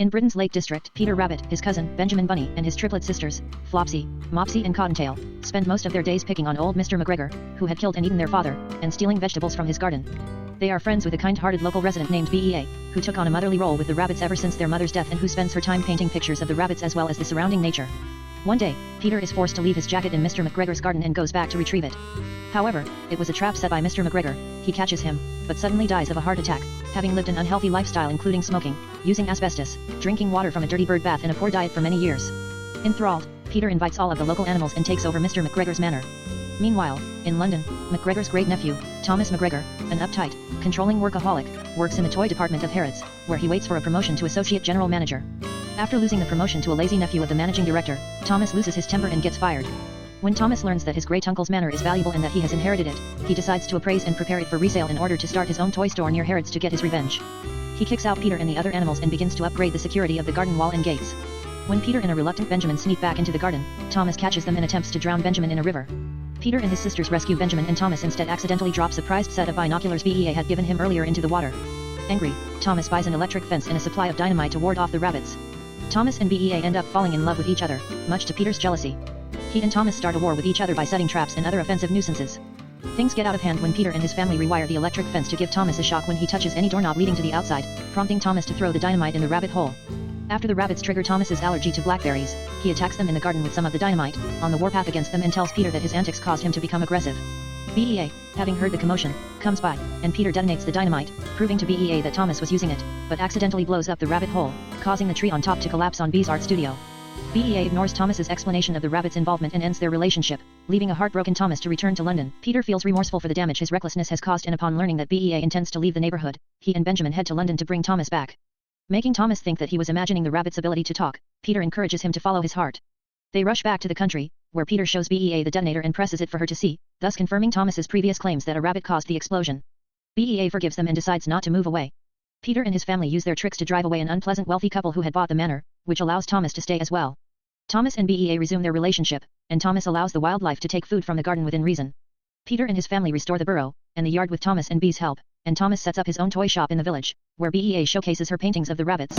In Britain's Lake District, Peter Rabbit, his cousin, Benjamin Bunny, and his triplet sisters, Flopsy, Mopsy and Cottontail, spend most of their days picking on old Mr. McGregor, who had killed and eaten their father, and stealing vegetables from his garden. They are friends with a kind-hearted local resident named Bea, who took on a motherly role with the rabbits ever since their mother's death and who spends her time painting pictures of the rabbits as well as the surrounding nature. One day, Peter is forced to leave his jacket in Mr. McGregor's garden and goes back to retrieve it. However, it was a trap set by Mr. McGregor. He catches him, but suddenly dies of a heart attack, having lived an unhealthy lifestyle including smoking, using asbestos, drinking water from a dirty bird bath and a poor diet for many years. Enthralled, Peter invites all of the local animals and takes over Mr. McGregor's manor. Meanwhile, in London, McGregor's great-nephew, Thomas McGregor, an uptight, controlling workaholic, works in the toy department of Harrods, where he waits for a promotion to associate general manager. After losing the promotion to a lazy nephew of the managing director, Thomas loses his temper and gets fired. When Thomas learns that his great-uncle's manor is valuable and that he has inherited it, he decides to appraise and prepare it for resale in order to start his own toy store near Harrods to get his revenge. He kicks out Peter and the other animals and begins to upgrade the security of the garden wall and gates. When Peter and a reluctant Benjamin sneak back into the garden, Thomas catches them and attempts to drown Benjamin in a river. Peter and his sisters rescue Benjamin and Thomas instead accidentally drops a prized set of binoculars Bea had given him earlier into the water. Angry, Thomas buys an electric fence and a supply of dynamite to ward off the rabbits. Thomas and Bea end up falling in love with each other, much to Peter's jealousy. He and Thomas start a war with each other by setting traps and other offensive nuisances. Things get out of hand when Peter and his family rewire the electric fence to give Thomas a shock when he touches any doorknob leading to the outside, prompting Thomas to throw the dynamite in the rabbit hole. After the rabbits trigger Thomas's allergy to blackberries, he attacks them in the garden with some of the dynamite, on the warpath against them and tells Peter that his antics caused him to become aggressive. Bea, having heard the commotion, comes by, and Peter detonates the dynamite, proving to Bea that Thomas was using it, but accidentally blows up the rabbit hole, causing the tree on top to collapse on Bea's art studio. Bea ignores Thomas's explanation of the rabbit's involvement and ends their relationship, leaving a heartbroken Thomas to return to London. Peter feels remorseful for the damage his recklessness has caused and upon learning that Bea intends to leave the neighborhood, he and Benjamin head to London to bring Thomas back. Making Thomas think that he was imagining the rabbit's ability to talk, Peter encourages him to follow his heart. They rush back to the country, where Peter shows Bea the detonator and presses it for her to see, thus confirming Thomas's previous claims that a rabbit caused the explosion. Bea forgives them and decides not to move away. Peter and his family use their tricks to drive away an unpleasant wealthy couple who had bought the manor, which allows Thomas to stay as well. Thomas and Bea resume their relationship, and Thomas allows the wildlife to take food from the garden within reason. Peter and his family restore the burrow, and the yard with Thomas and Bea's help, and Thomas sets up his own toy shop in the village, where Bea showcases her paintings of the rabbits.